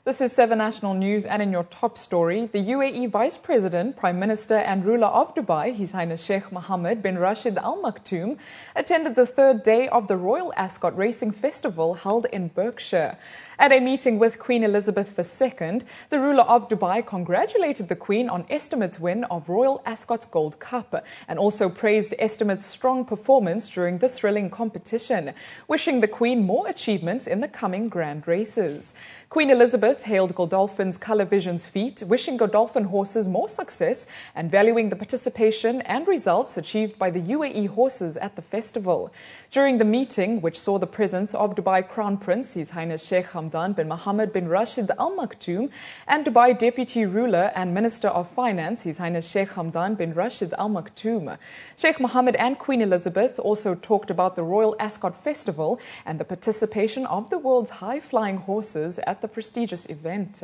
This is 7 National News, and in your top story, the UAE Vice President, Prime Minister and ruler of Dubai, His Highness Sheikh Mohammed bin Rashid Al Maktoum, attended the third day of the Royal Ascot Racing Festival held in Berkshire. At a meeting with Queen Elizabeth II, the ruler of Dubai congratulated the Queen on Estimate's win of Royal Ascot's Gold Cup and also praised Estimate's strong performance during the thrilling competition, wishing the Queen more achievements in the coming grand races. Queen Elizabeth hailed Godolphin's Colour Vision's feat, wishing Godolphin horses more success and valuing the participation and results achieved by the UAE horses at the festival. During the meeting, which saw the presence of Dubai Crown Prince, His Highness Sheikh Hamdan bin Mohammed bin Rashid Al Maktoum, and Dubai Deputy Ruler and Minister of Finance, His Highness Sheikh Hamdan bin Rashid Al Maktoum. Sheikh Mohammed and Queen Elizabeth also talked about the Royal Ascot Festival and the participation of the world's high-flying horses at the prestigious event.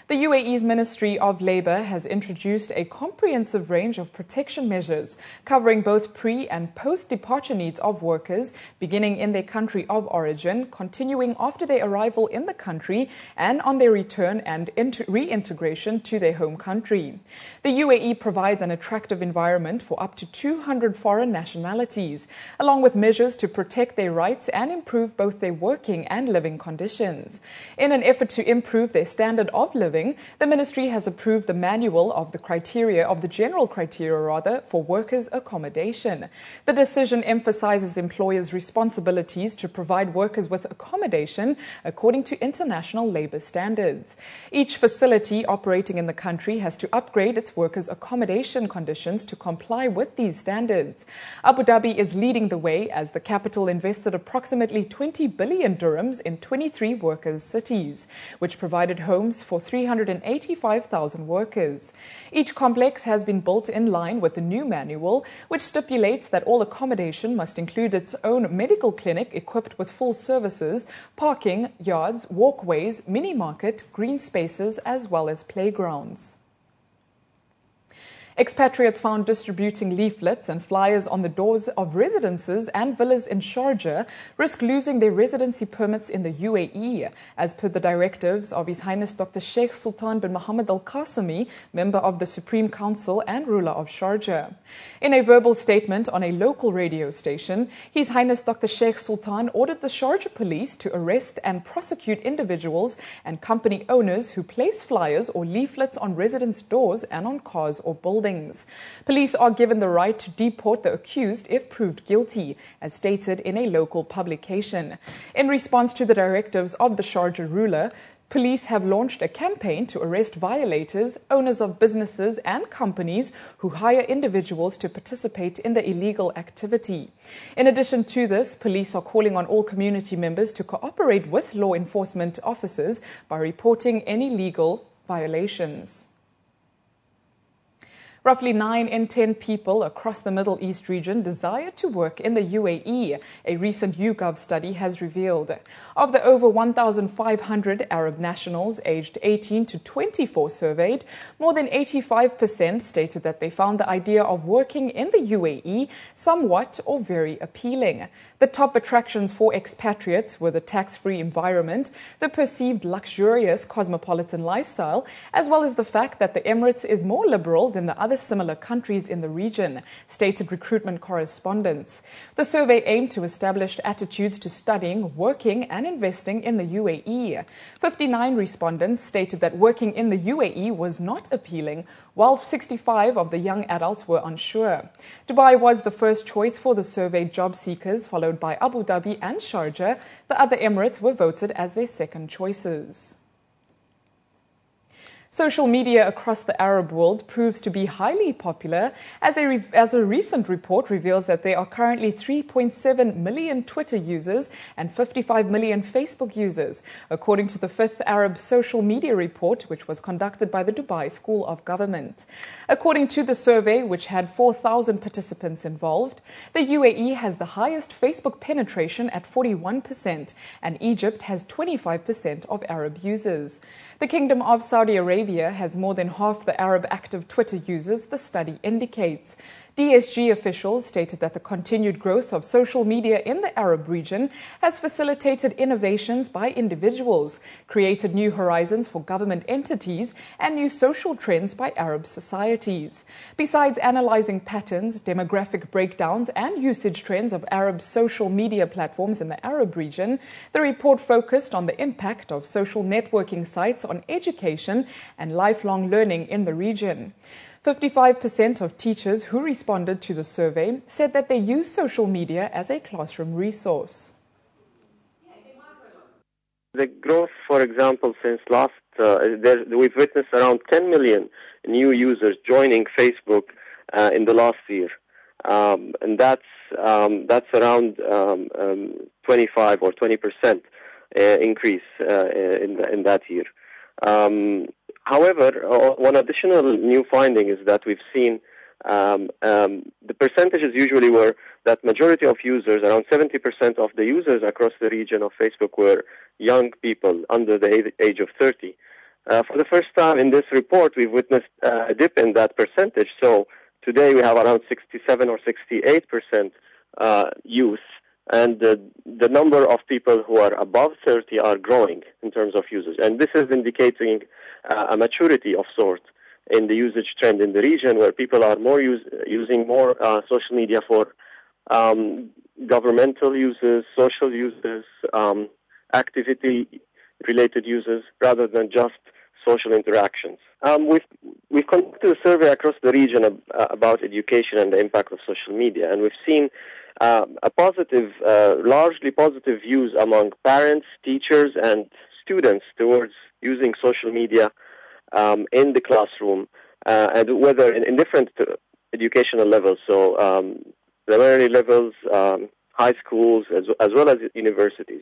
The UAE's Ministry of Labour has introduced a comprehensive range of protection measures covering both pre- and post-departure needs of workers, beginning in their country of origin, continuing after their arrival in the country, and on their return and reintegration to their home country. The UAE provides an attractive environment for up to 200 foreign nationalities, along with measures to protect their rights and improve both their working and living conditions. In an effort to improve their standard of living, the ministry has approved the manual of the general criteria for workers' accommodation. The decision emphasizes employers' responsibilities to provide workers with accommodation according to international labor standards. Each facility operating in the country has to upgrade its workers' accommodation conditions to comply with these standards. Abu Dhabi is leading the way as the capital invested approximately 20 billion dirhams in 23 workers' cities, which provided homes for 385,000 workers. Each complex has been built in line with the new manual, which stipulates that all accommodation must include its own medical clinic equipped with full services, parking, yards, walkways, mini-market, green spaces, as well as playgrounds. Expatriates found distributing leaflets and flyers on the doors of residences and villas in Sharjah risk losing their residency permits in the UAE, as per the directives of His Highness Dr. Sheikh Sultan bin Mohammed Al Qasimi, member of the Supreme Council and ruler of Sharjah. In a verbal statement on a local radio station, His Highness Dr. Sheikh Sultan ordered the Sharjah Police to arrest and prosecute individuals and company owners who place flyers or leaflets on residence doors and on cars or buildings. Police are given the right to deport the accused if proved guilty, as stated in a local publication. In response to the directives of the Sharjah ruler, police have launched a campaign to arrest violators, owners of businesses and companies who hire individuals to participate in the illegal activity. In addition to this, police are calling on all community members to cooperate with law enforcement officers by reporting any legal violations. Roughly 9 in 10 people across the Middle East region desire to work in the UAE, a recent YouGov study has revealed. Of the over 1,500 Arab nationals aged 18 to 24 surveyed, more than 85% stated that they found the idea of working in the UAE somewhat or very appealing. The top attractions for expatriates were the tax-free environment, the perceived luxurious cosmopolitan lifestyle, as well as the fact that the Emirates is more liberal than the other similar countries in the region, stated recruitment correspondents. The survey aimed to establish attitudes to studying, working and investing in the UAE. 59 respondents stated that working in the UAE was not appealing, while 65 of the young adults were unsure. Dubai was the first choice for the surveyed job seekers, followed by Abu Dhabi and Sharjah. The other Emirates were voted as their second choices. Social media across the Arab world proves to be highly popular, as a recent report reveals that there are currently 3.7 million Twitter users and 55 million Facebook users, according to the 5th Arab Social Media Report, which was conducted by the Dubai School of Government. According to the survey, which had 4,000 participants involved, the UAE has the highest Facebook penetration at 41%, and Egypt has 25% of Arab users. The Kingdom of Saudi Arabia has more than half the Arab active Twitter users, the study indicates. DSG officials stated that the continued growth of social media in the Arab region has facilitated innovations by individuals, created new horizons for government entities, and new social trends by Arab societies. Besides analyzing patterns, demographic breakdowns, and usage trends of Arab social media platforms in the Arab region, the report focused on the impact of social networking sites on education and lifelong learning in the region. 55% of teachers who responded to the survey said that they use social media as a classroom resource. The growth, for example, since we've witnessed around 10 million new users joining Facebook in the last year, and that's around 25 or 20% increase in that year. However, one additional new finding is that we've seen the percentages usually were that majority of users, around 70% of the users across the region of Facebook, were young people under the age of 30. For the first time in this report, we've witnessed a dip in that percentage. So today we have around 67 or 68% youth, and the number of people who are above 30 are growing in terms of users. And this is indicating a maturity of sort in the usage trend in the region, where people are using more social media for governmental uses, social uses, activity-related uses, rather than just social interactions. We've conducted a survey across the region about education and the impact of social media, and we've seen a positive, largely positive views among parents, teachers, and students towards using social media in the classroom, and whether in different educational levels, so primary levels, high schools, as well as universities.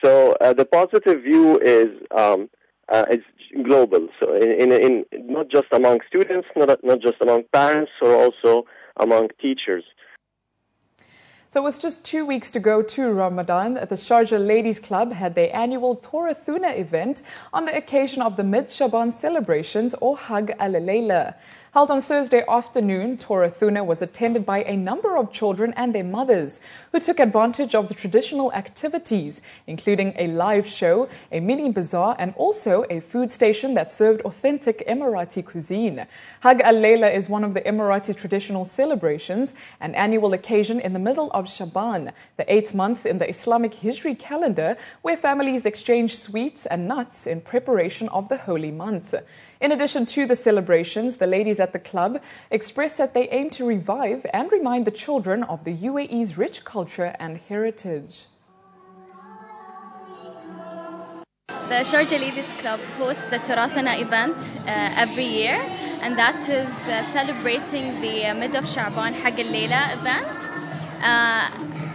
So the positive view is global, so in not just among students, not just among parents, or also among teachers. So with just 2 weeks to go to Ramadan, the Sharjah Ladies Club had their annual Torah Thuna event on the occasion of the mid-Sha'aban celebrations, or Hag al-Layla. Held on Thursday afternoon, Torah Thuna was attended by a number of children and their mothers who took advantage of the traditional activities, including a live show, a mini bazaar, and also a food station that served authentic Emirati cuisine. Hag al-Layla is one of the Emirati traditional celebrations, an annual occasion in the middle of Sha'aban, the 8th month in the Islamic Hijri calendar, where families exchange sweets and nuts in preparation of the holy month. In addition to the celebrations, the ladies at the club expressed that they aim to revive and remind the children of the UAE's rich culture and heritage. The Sharjah Ladies Club hosts the Torah Thuna event every year, and that is celebrating the mid of Sha'aban Hag al-Layla event,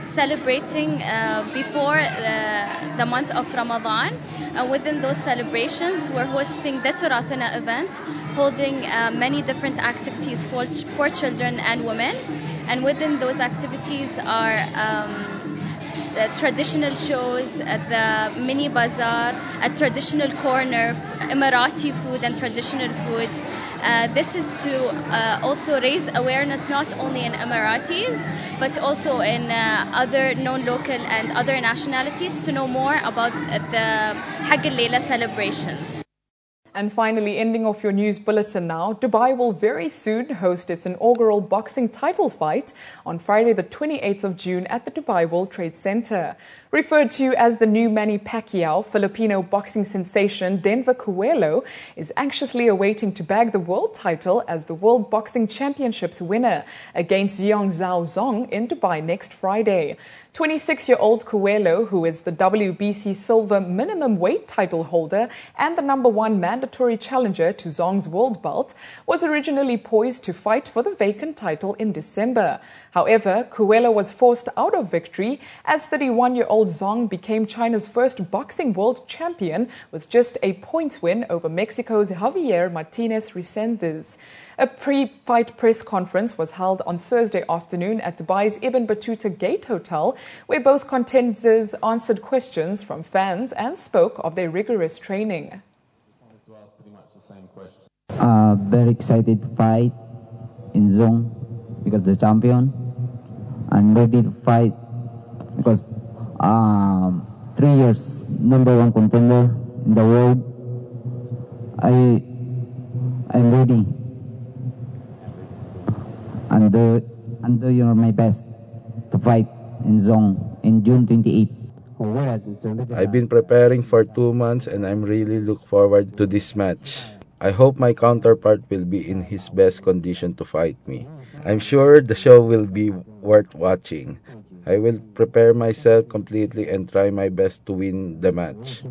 celebrating before the month of Ramadan. Within those celebrations, we're hosting the Torah Thuna event, holding many different activities for children and women. And within those activities are the traditional shows, the mini bazaar, a traditional corner, Emirati food and traditional food. This is to also raise awareness not only in Emiratis, but also in other non-local and other nationalities to know more about the Hag al-Layla celebrations. And finally, ending off your news bulletin now, Dubai will very soon host its inaugural boxing title fight on Friday the 28th of June at the Dubai World Trade Center. Referred to as the new Manny Pacquiao, Filipino boxing sensation Denver Cuello is anxiously awaiting to bag the world title as the World Boxing Championships winner against Xiong Zhao Zhong in Dubai next Friday. 26-year-old Cuello, who is the WBC silver minimum weight title holder and the #1 mandatory challenger to Zhong's world belt, was originally poised to fight for the vacant title in December. However, Cuello was forced out of victory as 31-year-old Zhong became China's first boxing world champion with just a points win over Mexico's Javier Martinez Resendiz. A pre-fight press conference was held on Thursday afternoon at Dubai's Ibn Battuta Gate Hotel, where both contenders answered questions from fans and spoke of their rigorous training. I wanted to ask pretty much the same question. Very excited to fight in Zone. because the champion. I'm ready to fight because 3 years number one contender in the world. I'm ready and do my best to fight in Zhong in June 28. I've been preparing for 2 months and I'm really look forward to this match. I hope my counterpart will be in his best condition to fight me. I'm sure the show will be worth watching. I will prepare myself completely and try my best to win the match.